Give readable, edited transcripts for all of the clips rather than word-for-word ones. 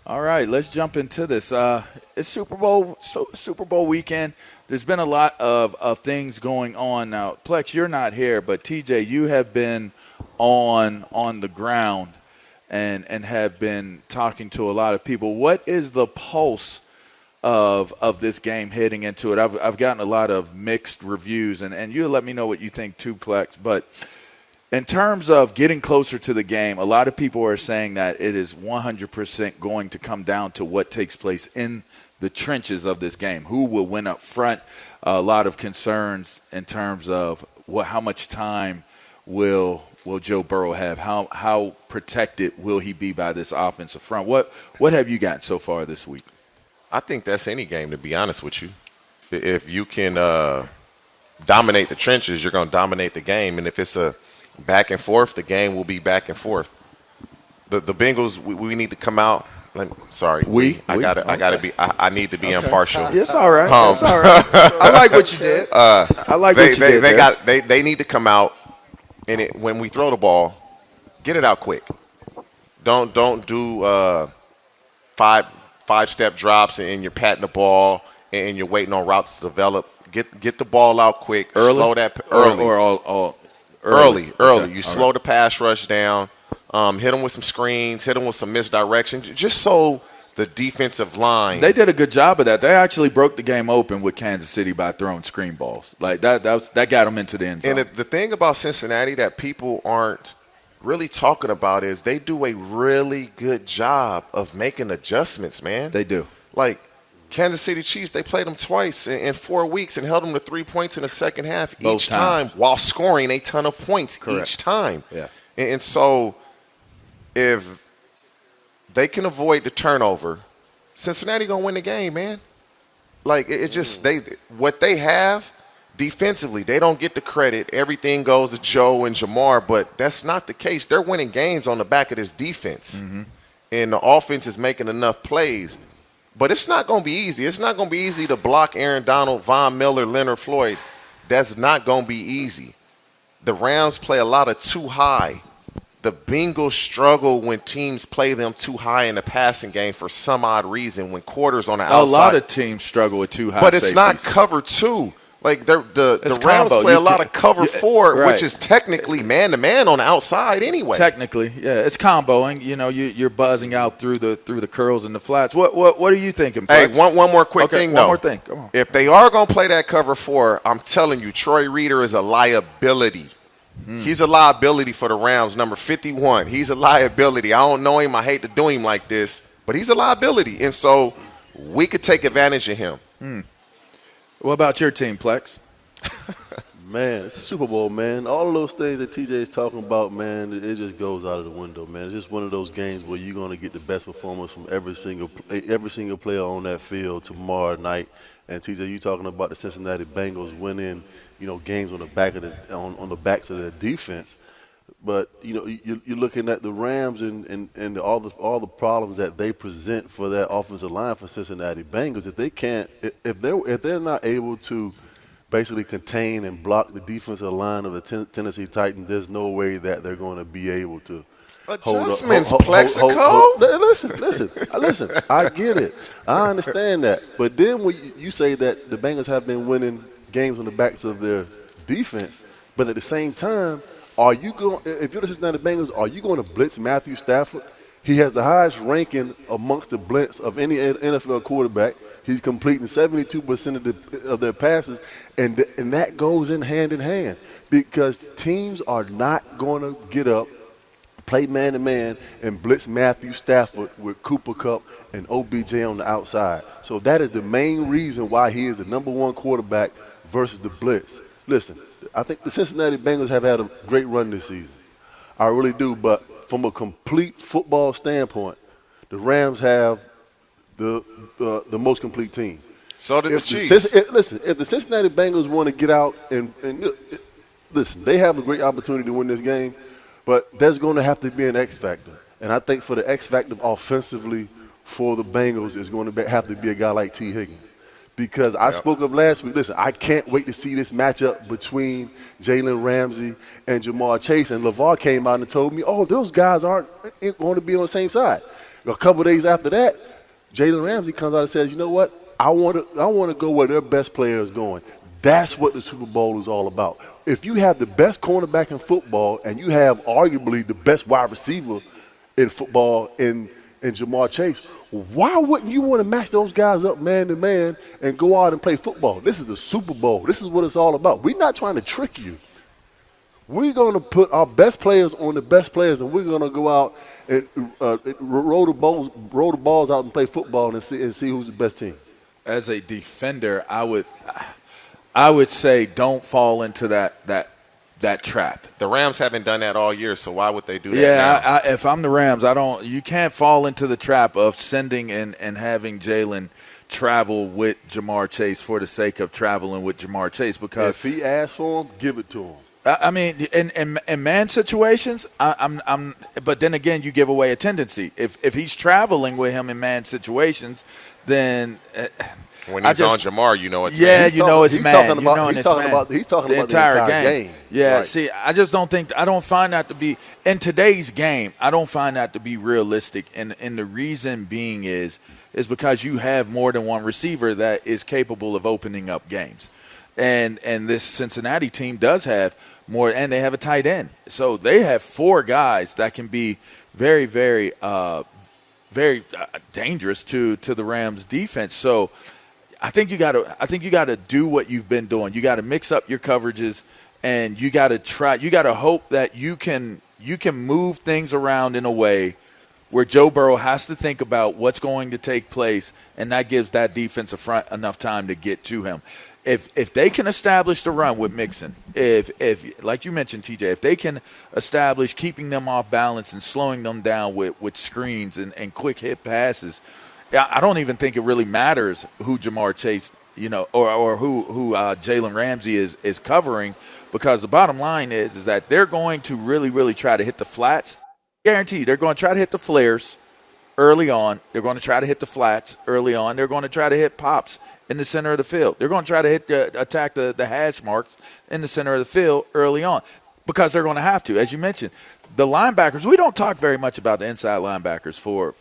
All right, let's jump into this. It's Super Bowl weekend. There's been a lot of things going on now. Plex, you're not here, but TJ, you have been on the ground and have been talking to a lot of people. What is the pulse of this game heading into it? I've gotten a lot of mixed reviews, and you let me know what you think too, Plex. But in terms of getting closer to the game, a lot of people are saying that it is 100% going to come down to what takes place in the trenches of this game. Who will win up front? A lot of concerns in terms of how much time will Joe Burrow have? How protected will he be by this offensive front? What have you gotten so far this week? I think that's any game, to be honest with you. If you can dominate the trenches, you're going to dominate the game. And if it's a back and forth, the game will be back and forth. The Bengals, we need to come out. I need to be impartial. It's all right. It's all right. I like what you did. They need to come out, and when we throw the ball, get it out quick. Don't do five-step drops and you're patting the ball and you're waiting on routes to develop. Get the ball out quick. Early? Slow that early. Or Early. Okay. You slow the pass rush down. Hit them with some screens. Hit them with some misdirection. Just so the defensive line. They did a good job of that. They actually broke the game open with Kansas City by throwing screen balls. Like that got them into the end zone. And the thing about Cincinnati that people aren't really talking about is they do a really good job of making adjustments, man. They do. Like Kansas City Chiefs, they played them twice in 4 weeks and held them to 3 points in the second half Both each time while scoring a ton of points each time. Yeah. And so if they can avoid the turnover, Cincinnati going to win the game, man. Like, it's just what they have defensively, they don't get the credit. Everything goes to Joe and Jamar, but that's not the case. They're winning games on the back of this defense. Mm-hmm. And the offense is making enough plays. But it's not going to be easy. It's not going to be easy to block Aaron Donald, Von Miller, Leonard Floyd. That's not going to be easy. The Rams play a lot of too high. The Bengals struggle when teams play them too high in the passing game for some odd reason when quarters on the outside. A lot of teams struggle with too high But it's safeties. Not cover two. Like the Rams combo. play a lot of cover four, right. which is technically man-to-man on the outside anyway. Technically, yeah. It's comboing. You know, you're buzzing out through the curls and the flats. What are you thinking, Plex? Hey, one more quick thing, though. One more thing. Come on. If they are going to play that cover four, I'm telling you, Troy Reeder is a liability. He's a liability for the Rams, number 51. He's a liability. I don't know him. I hate to do him like this, but he's a liability. And so we could take advantage of him. What about your team, Plex? Man, it's a Super Bowl, man. All of those things that TJ is talking about, man, it just goes out of the window, man. It's just one of those games where you're going to get the best performance from every single player on that field tomorrow night. And TJ, you talking about the Cincinnati Bengals winning, games on the back of on the backs of their defense. But you're looking at the Rams and all the problems that they present for that offensive line for Cincinnati Bengals. If they're not able to basically contain and block the defensive line of the Tennessee Titans, there's no way that they're going to be able to adjustments. Plaxico. Listen. I get it. I understand that. But then when you say that the Bengals have been winning games on the backs of their defense, but at the same time, if you're the Cincinnati Bengals, are you going to blitz Matthew Stafford? He has the highest ranking amongst the blitz of any NFL quarterback. He's completing 72% of their passes, and that goes in hand because teams are not going to get up, play man-to-man, and blitz Matthew Stafford with Cooper Kupp and OBJ on the outside. So that is the main reason why he is the number one quarterback versus the blitz. Listen, I think the Cincinnati Bengals have had a great run this season. I really do, but from a complete football standpoint, the Rams have the most complete team. So did the Chiefs. If the Cincinnati Bengals want to get out and listen, they have a great opportunity to win this game, but there's going to have to be an X factor. And I think for the X factor offensively for the Bengals is going to have to be a guy like T. Higgins. Because I spoke of last week, listen, I can't wait to see this matchup between Jalen Ramsey and Jamar Chase. And LaVar came out and told me, those guys aren't going to be on the same side. A couple of days after that, Jalen Ramsey comes out and says, you know what? I want to go where their best player is going. That's what the Super Bowl is all about. If you have the best cornerback in football and you have arguably the best wide receiver in football in Jamar Chase, why wouldn't you want to match those guys up man to man and go out and play football? This is the Super Bowl. This is what it's all about. We're not trying to trick you. We're going to put our best players on the best players, and we're going to go out and roll the balls out and play football and see who's the best team. As a defender, I would say don't fall into that trap. The Rams haven't done that all year, so why would they do that now? If I'm the Rams, you can't fall into the trap of sending and having Jalen travel with Jamar Chase for the sake of traveling with Jamar Chase, because if he asks for him, give it to him. I mean, in man situations, but then again, you give away a tendency. If he's traveling with him in man situations, then when he's on Jamar, you know it's man. He's talking about the entire game. Yeah, right. See, I don't find that to be, in today's game, I don't find that to be realistic. And the reason being is because you have more than one receiver that is capable of opening up games. And this Cincinnati team does have more, and they have a tight end. So they have 4 guys that can be very, very, very dangerous to the Rams defense. So I think you got to do what you've been doing. You got to mix up your coverages, and you got to hope that you can move things around in a way where Joe Burrow has to think about what's going to take place, and that gives that defensive front enough time to get to him. If they can establish the run with Mixon, if like you mentioned, TJ, if they can establish keeping them off balance and slowing them down with screens and quick hit passes, I don't even think it really matters who Jamar Chase, or who Jalen Ramsey is covering, because the bottom line is that they're going to really, really try to hit the flats. Guaranteed, they're going to try to hit the flares early on. They're going to try to hit the flats early on. They're going to try to hit pops in the center of the field. They're going to try to attack the hash marks in the center of the field early on, because they're going to have to. As you mentioned, the linebackers, we don't talk very much about the inside linebackers for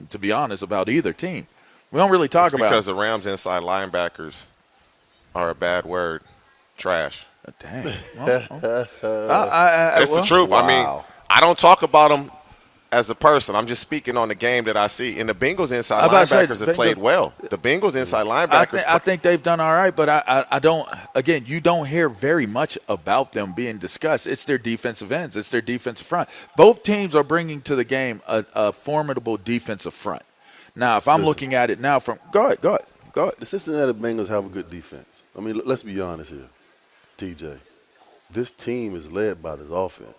to be honest, about either team. We don't really talk about it. Because the Rams inside linebackers are a bad word. Trash. Dang. It's the truth. Wow. I mean, I don't talk about them as a person. I'm just speaking on the game that I see. And the Bengals inside linebackers have played well. The Bengals inside linebackers. I think they've done all right, but I don't – again, you don't hear very much about them being discussed. It's their defensive ends. It's their defensive front. Both teams are bringing to the game a formidable defensive front. Now, if I'm looking at it now from – go ahead. The Cincinnati Bengals have a good defense. I mean, let's be honest here, TJ. This team is led by this offense.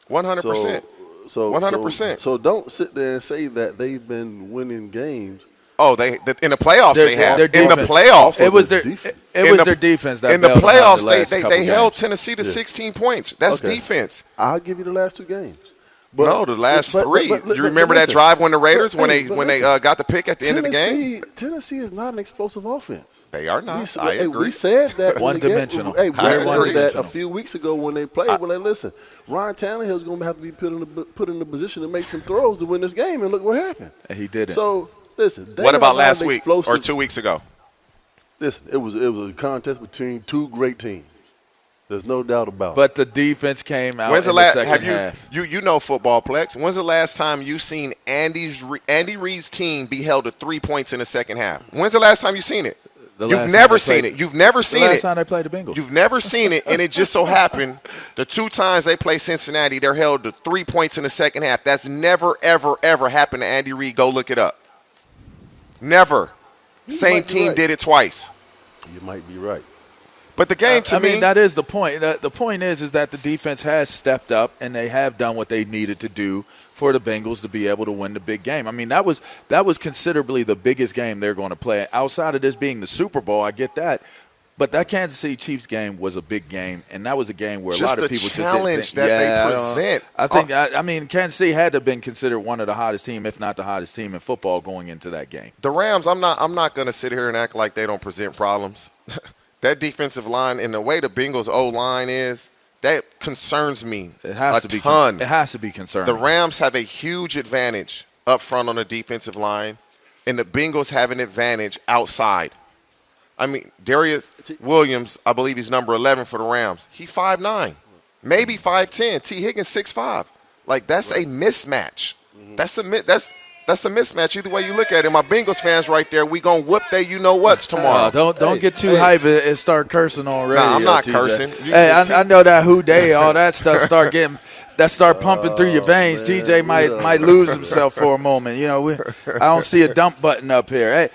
100%. So 100%. So don't sit there and say that they've been winning games. Oh, in the playoffs they have. Their In the defense. playoffs, It was their defense that in the bailed them out playoffs the last couple they held games. Tennessee to 16 points. That's Okay. defense. I'll give you the last 2 games. No, the last 3. but You remember that listen, drive when the Raiders when they listen, got the pick at the end of the game? Tennessee is not an explosive offense. They are not. I We agree. said that. One-dimensional. We I said agree. that a few weeks ago when they played. Well, listen, Ryan Tannehill is going to have to be put in the position to make some throws to win this game, and look what happened. And he didn't. So listen. What about last an week explosive- or 2 weeks ago? Listen, it was a contest between 2 great teams. There's no doubt about it. But the defense came out When's in the last? the second half. You know football, Plex? When's the last time you seen Andy Reid's team be held to 3 points in the second half? When's the last time you seen it? You've never seen it. You've never seen it. The last time they played the Bengals. You've never seen it, and it just so happened the 2 times they play Cincinnati, they're held to 3 points in the second half. That's never, ever, ever happened to Andy Reid. Go look it up. Never. Same team right. did it twice. You might be right. But the game to me, that is the point. The point is that the defense has stepped up and they have done what they needed to do for the Bengals to be able to win the big game. I mean, that was considerably the biggest game they're going to play. Outside of this being the Super Bowl, I get that. But that Kansas City Chiefs game was a big game, and that was a game where a lot of people just didn't think. Just the challenge that they present. I think, I mean, Kansas City had to have been considered one of the hottest team, if not the hottest team in football going into that game. The Rams, I'm not going to sit here and act like they don't present problems. That defensive line and the way the Bengals O-line is, that concerns me It has to ton. It has to be concerning. The Rams have a huge advantage up front on the defensive line, and the Bengals have an advantage outside. I mean, Darius Williams, I believe he's number 11 for the Rams. He 5'9", maybe 5'10". T. Higgins 6'5". Like, that's a mismatch. That's a mismatch either way you look at it. My Bengals fans right there, we gonna whoop they you-know-whats tomorrow. Don't get too hype and start cursing already. Nah, I'm not TJ. cursing. Hey, I know that who day, all that stuff start pumping through your veins. TJ might lose himself for a moment. You know, I don't see a dump button up here. Hey.